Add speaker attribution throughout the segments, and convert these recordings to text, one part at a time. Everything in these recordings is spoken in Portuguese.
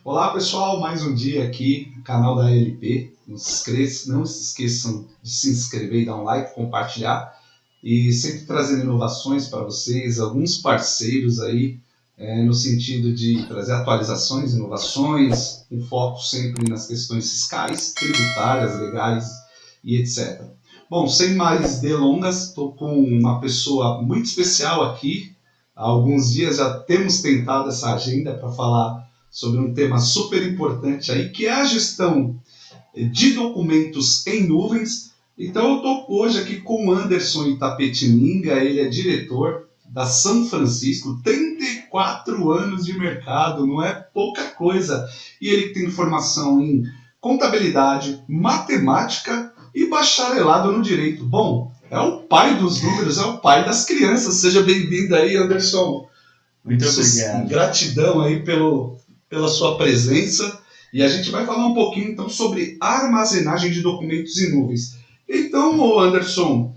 Speaker 1: Olá pessoal, mais um dia aqui no canal da ALP. Não se esqueçam de se inscrever e dar um like, compartilhar e sempre trazendo inovações para vocês, alguns parceiros aí no sentido de trazer atualizações, inovações, com foco sempre nas questões fiscais, tributárias, legais e etc. Bom, sem mais delongas, estou com uma pessoa muito especial aqui. Há alguns dias já temos tentado essa agenda para falar sobre um tema super importante aí, que é a gestão de documentos em nuvens. Então eu estou hoje aqui com o Anderson Itapetininga, ele é diretor da São Francisco, 34 anos de mercado, não é pouca coisa. E ele tem formação em contabilidade, matemática e bacharelado no direito. Bom, é o pai dos números, é o pai das crianças. Seja bem-vindo aí, Anderson.
Speaker 2: Muito obrigado.
Speaker 1: Gratidão aí pela sua presença, e a gente vai falar um pouquinho então sobre armazenagem de documentos em nuvens. Então, Anderson,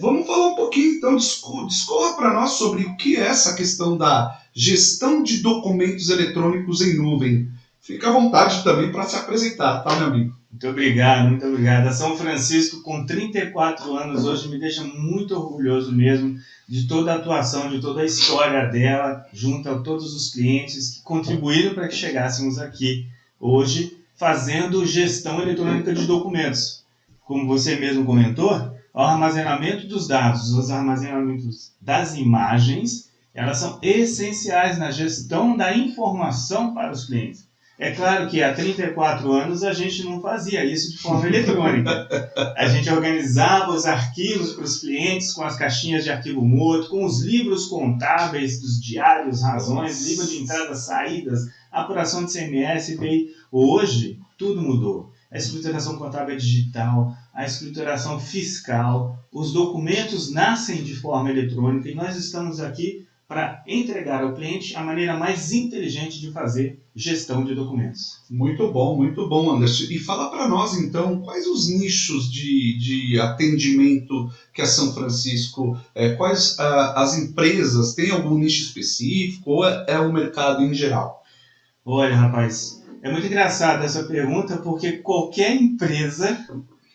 Speaker 1: vamos falar um pouquinho, então, discorra para nós sobre o que é essa questão da gestão de documentos eletrônicos em nuvem. Fica à vontade também para se apresentar, tá, meu amigo?
Speaker 2: Muito obrigado, muito obrigado. A São Francisco, com 34 anos hoje, me deixa muito orgulhoso mesmo de toda a atuação, de toda a história dela, junto a todos os clientes que contribuíram para que chegássemos aqui hoje, fazendo gestão eletrônica de documentos. Como você mesmo comentou, o armazenamento dos dados, os armazenamentos das imagens, elas são essenciais na gestão da informação para os clientes. É claro que há 34 anos a gente não fazia isso de forma eletrônica. A gente organizava os arquivos para os clientes com as caixinhas de arquivo morto, com os livros contábeis dos diários, razões, livro de entradas, saídas, apuração de CMS, IPI. Hoje, tudo mudou. A escrituração contábil é digital, a escrituração fiscal, os documentos nascem de forma eletrônica e nós estamos aqui para entregar ao cliente a maneira mais inteligente de fazer gestão de documentos.
Speaker 1: Muito bom, Anderson. E fala para nós, então, quais os nichos de atendimento que a São Francisco, quais as empresas, tem algum nicho específico ou é o mercado em geral?
Speaker 2: Olha, rapaz, é muito engraçado essa pergunta porque qualquer empresa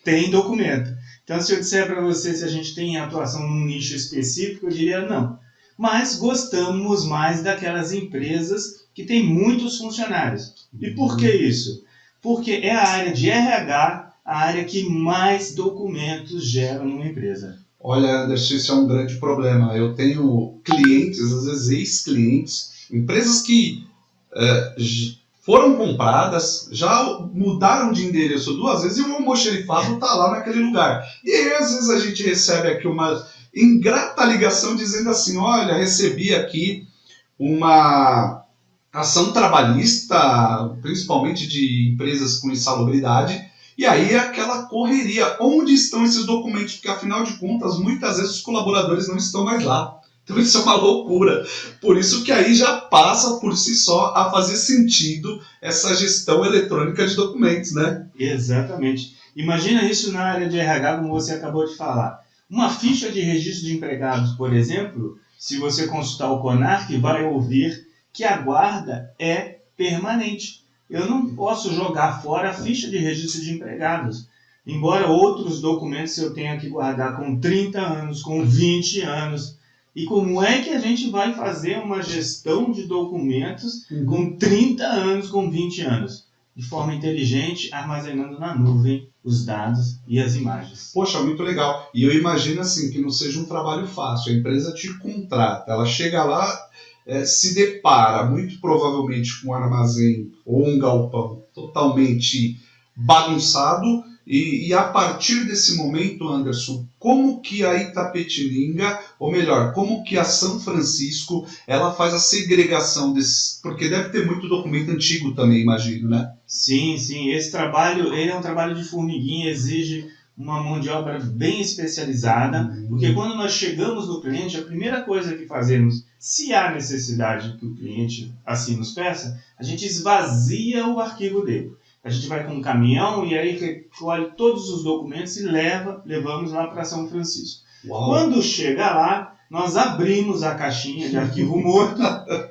Speaker 2: tem documento. Então, se eu disser para você se a gente tem atuação num nicho específico, eu diria não. Mas gostamos mais daquelas empresas que têm muitos funcionários. E por que isso? Porque é a área de RH a área que mais documentos gera numa empresa.
Speaker 1: Olha, Anderson, isso é um grande problema. Eu tenho clientes, às vezes ex-clientes, empresas que foram compradas, já mudaram de endereço 2 vezes e o almoxerifado está lá naquele lugar. E aí, às vezes, a gente recebe aqui uma ingrata ligação dizendo assim: olha, recebi aqui uma ação trabalhista, principalmente de empresas com insalubridade, e aí aquela correria, onde estão esses documentos? Porque afinal de contas, muitas vezes os colaboradores não estão mais lá. Então isso é uma loucura. Por isso que aí já passa por si só a fazer sentido essa gestão eletrônica de documentos, né?
Speaker 2: Exatamente. Imagina isso na área de RH, como você acabou de falar. Uma ficha de registro de empregados, por exemplo, se você consultar o CONARC, vai ouvir que a guarda é permanente. Eu não posso jogar fora a ficha de registro de empregados. Embora outros documentos eu tenha que guardar com 30 anos, com 20 anos. E como é que a gente vai fazer uma gestão de documentos com 30 anos, com 20 anos? De forma inteligente, armazenando na nuvem os dados e as imagens.
Speaker 1: Poxa, muito legal. E eu imagino assim que não seja um trabalho fácil. A empresa te contrata, ela chega lá, se depara muito provavelmente com um armazém ou um galpão totalmente bagunçado. E a partir desse momento, Anderson, como que a Itapetininga, ou melhor, como que a São Francisco, ela faz a segregação desses... Porque deve ter muito documento antigo também, imagino, né?
Speaker 2: Sim. Esse trabalho ele é um trabalho de formiguinha, exige uma mão de obra bem especializada, porque quando nós chegamos no cliente, a primeira coisa que fazemos, se há necessidade que o cliente assim nos peça, a gente esvazia o arquivo dele. A gente vai com um caminhão e aí recolhe todos os documentos e levamos lá para São Francisco. Uau. Quando chega lá, nós abrimos a caixinha de arquivo morto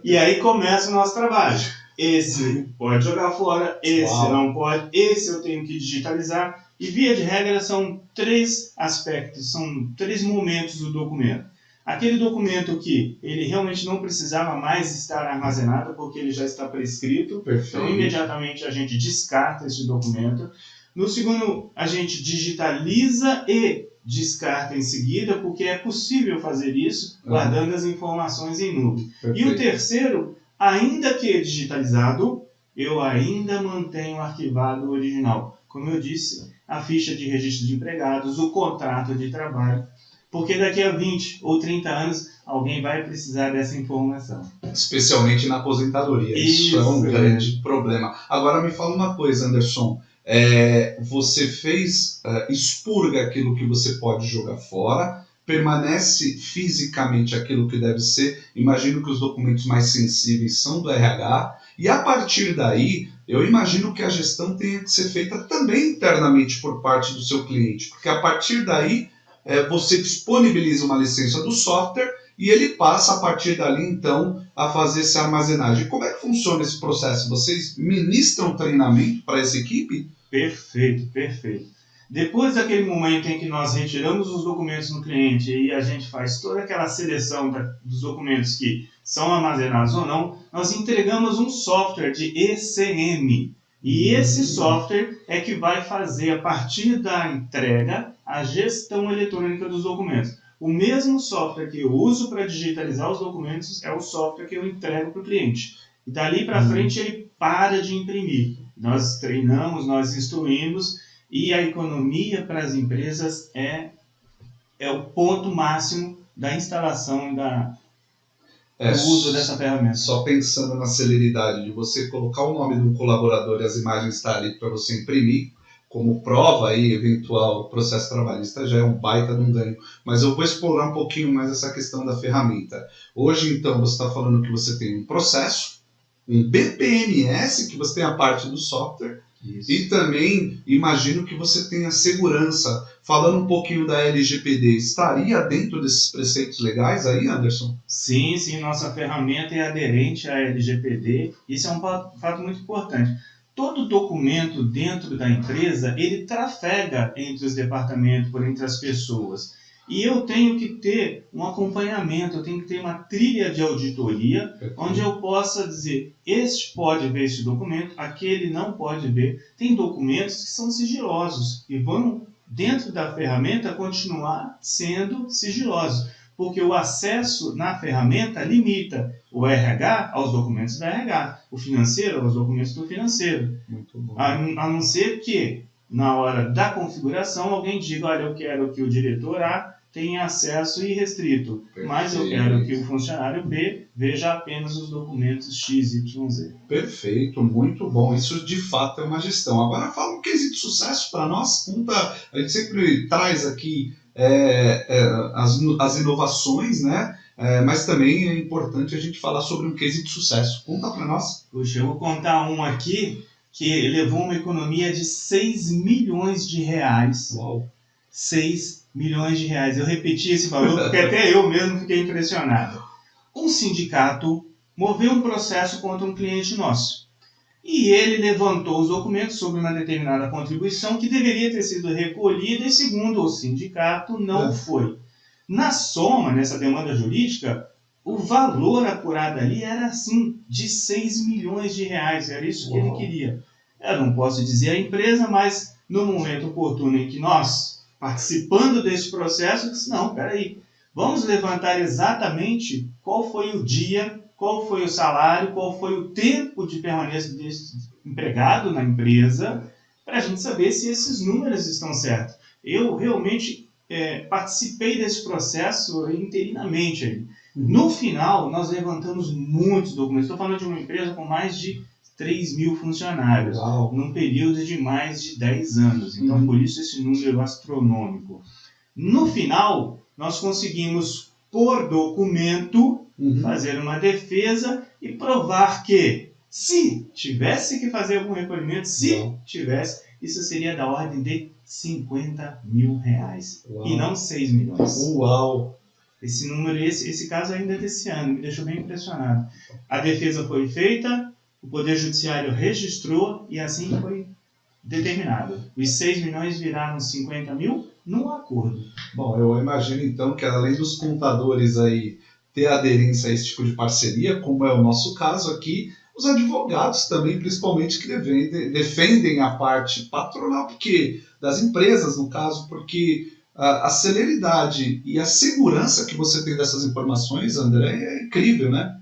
Speaker 2: e aí começa o nosso trabalho. esse pode jogar fora, esse
Speaker 1: Uau.
Speaker 2: não pode, esse eu tenho que digitalizar. E via de regra são 3 aspectos, são 3 momentos do documento. Aquele documento que ele realmente não precisava mais estar armazenado porque ele já está prescrito.
Speaker 1: Perfeito.
Speaker 2: Então imediatamente a gente descarta esse documento. No segundo, a gente digitaliza e descarta em seguida, porque é possível fazer isso guardando as informações em nuvem.
Speaker 1: Perfeito.
Speaker 2: E o terceiro, ainda que digitalizado, eu ainda mantenho arquivado o original. Como eu disse, a ficha de registro de empregados, o contrato de trabalho, porque daqui a 20 ou 30 anos alguém vai precisar dessa informação.
Speaker 1: Especialmente na aposentadoria. Isso é um grande problema. Agora me fala uma coisa, Anderson. Você expurga aquilo que você pode jogar fora, permanece fisicamente aquilo que deve ser. Imagino que os documentos mais sensíveis são do RH, e a partir daí, eu imagino que a gestão tenha que ser feita também internamente por parte do seu cliente, porque a partir daí você disponibiliza uma licença do software e ele passa a partir dali então a fazer essa armazenagem. Como é que funciona esse processo? Vocês ministram treinamento para essa equipe?
Speaker 2: Perfeito, perfeito. Depois daquele momento em que nós retiramos os documentos no cliente e a gente faz toda aquela seleção dos documentos que são armazenados ou não, nós entregamos um software de ECM. E esse software é que vai fazer, a partir da entrega, a gestão eletrônica dos documentos. O mesmo software que eu uso para digitalizar os documentos é o software que eu entrego para o cliente. E dali para frente ele para de imprimir. Nós treinamos, nós instruímos, e a economia para as empresas é o ponto máximo da instalação e do uso dessa ferramenta.
Speaker 1: Só pensando na celeridade de você colocar o nome do colaborador e as imagens estão ali para você imprimir, como prova aí, eventual processo trabalhista, já é um baita de um ganho. Mas eu vou explorar um pouquinho mais essa questão da ferramenta. Hoje, então, você está falando que você tem um processo, um BPMS, que você tem a parte do software, isso. E também imagino que você tenha segurança. Falando um pouquinho da LGPD, estaria dentro desses preceitos legais aí, Anderson?
Speaker 2: Sim, nossa ferramenta é aderente à LGPD. Isso é um fato muito importante. Todo documento dentro da empresa, ele trafega entre os departamentos, entre as pessoas. E eu tenho que ter um acompanhamento, eu tenho que ter uma trilha de auditoria, onde eu possa dizer, este pode ver esse documento, aquele não pode ver. Tem documentos que são sigilosos e vão, dentro da ferramenta, continuar sendo sigilosos, porque o acesso na ferramenta limita o RH aos documentos do RH, o financeiro aos documentos do financeiro. Muito bom. A não ser que, na hora da configuração, alguém diga, olha, eu quero que o diretor A tenha acesso irrestrito, mas eu quero que o funcionário B veja apenas os documentos X, Y, Z.
Speaker 1: Perfeito, muito bom. Isso de fato é uma gestão. Agora fala um case de sucesso para nós. A gente sempre traz aqui as inovações, né? Mas também é importante a gente falar sobre um case de sucesso. Conta para nós.
Speaker 2: Puxa, eu vou contar um aqui que levou uma economia de 6 milhões de reais.
Speaker 1: Uau!
Speaker 2: 6 milhões de reais. Eu repeti esse valor porque até eu mesmo fiquei impressionado. Um sindicato moveu um processo contra um cliente nosso. E ele levantou os documentos sobre uma determinada contribuição que deveria ter sido recolhida e, segundo o sindicato, não foi. Na soma, nessa demanda jurídica, o valor apurado ali era, assim, de 6 milhões de reais. Era isso que ele queria. Eu não posso dizer a empresa, mas no momento oportuno em que nós, participando desse processo, disse, não, peraí, vamos levantar exatamente qual foi o dia, qual foi o salário, qual foi o tempo de permanência desse empregado na empresa, para a gente saber se esses números estão certos. Eu realmente participei desse processo interinamente. No final, nós levantamos muitos documentos. Estou falando de uma empresa com mais de 3 mil funcionários, num período de mais de 10 anos. Então, por isso esse número astronômico. No final, nós conseguimos, por documento, fazer uma defesa e provar que, se tivesse que fazer algum recolhimento, isso seria da ordem de 50 mil reais. E não 6 milhões.
Speaker 1: Uau!
Speaker 2: Esse número, esse caso ainda é desse ano, me deixou bem impressionado. A defesa foi feita, o Poder Judiciário registrou e assim foi determinado. Os 6 milhões viraram 50 mil num acordo.
Speaker 1: Bom, eu imagino então que além dos contadores aí ter aderência a esse tipo de parceria, como é o nosso caso aqui, os advogados também, principalmente, que defendem a parte patronal, porque das empresas, no caso, porque a celeridade e a segurança que você tem dessas informações, André, é incrível, né?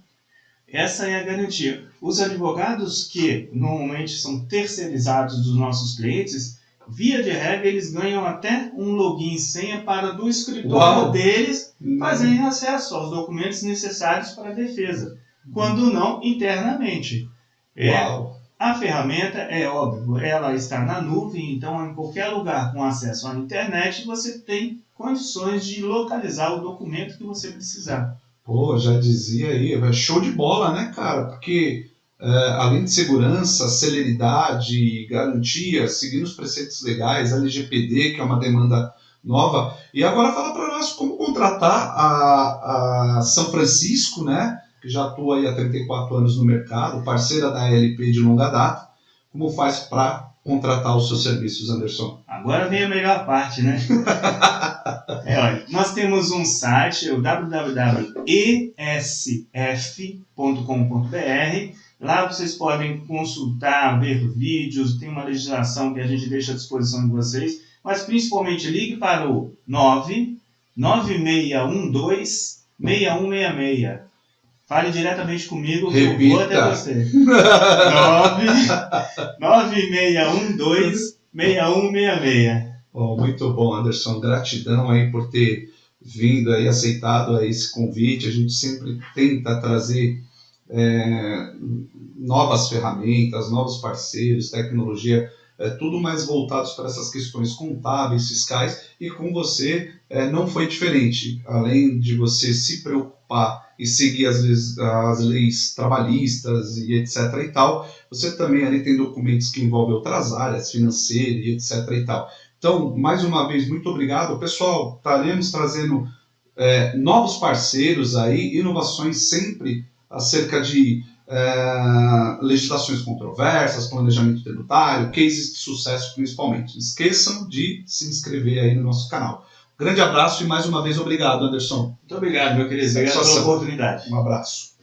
Speaker 2: Essa é a garantia. Os advogados que normalmente são terceirizados dos nossos clientes, via de regra, eles ganham até um login e senha para do escritório deles fazerem acesso aos documentos necessários para a defesa. Quando não, internamente. A ferramenta, é óbvio, ela está na nuvem, então em qualquer lugar com acesso à internet você tem condições de localizar o documento que você precisar.
Speaker 1: Pô, já dizia aí, é show de bola, né, cara? Porque além de segurança, celeridade, garantia, seguindo os preceitos legais, LGPD, que é uma demanda nova. E agora fala para nós como contratar a São Francisco, né? Que já atua aí há 34 anos no mercado, parceira da ALP de longa data. Como faz para contratar os seus serviços, Anderson?
Speaker 2: Agora vem a melhor parte, né? Olha, nós temos um site, o www.esf.com.br. Lá vocês podem consultar, ver vídeos, tem uma legislação que a gente deixa à disposição de vocês, mas principalmente ligue para o 99612-6166. Fale diretamente comigo, que eu vou até você. 99612-6166.
Speaker 1: Muito bom, Anderson. Gratidão aí por ter vindo aí, aceitado aí esse convite. A gente sempre tenta trazer novas ferramentas, novos parceiros, tecnologia, tudo mais voltados para essas questões contábeis, fiscais, e com você não foi diferente. Além de você se preocupar e seguir as leis trabalhistas e etc. e tal, você também ali tem documentos que envolvem outras áreas, financeira e etc. e tal. Então, mais uma vez, muito obrigado. Pessoal, estaremos trazendo novos parceiros aí, inovações sempre acerca de legislações controversas, planejamento tributário, cases de sucesso principalmente. Não esqueçam de se inscrever aí no nosso canal. Grande abraço e mais uma vez obrigado, Anderson.
Speaker 2: Muito obrigado, meu querido. Obrigado pela oportunidade.
Speaker 1: Um abraço.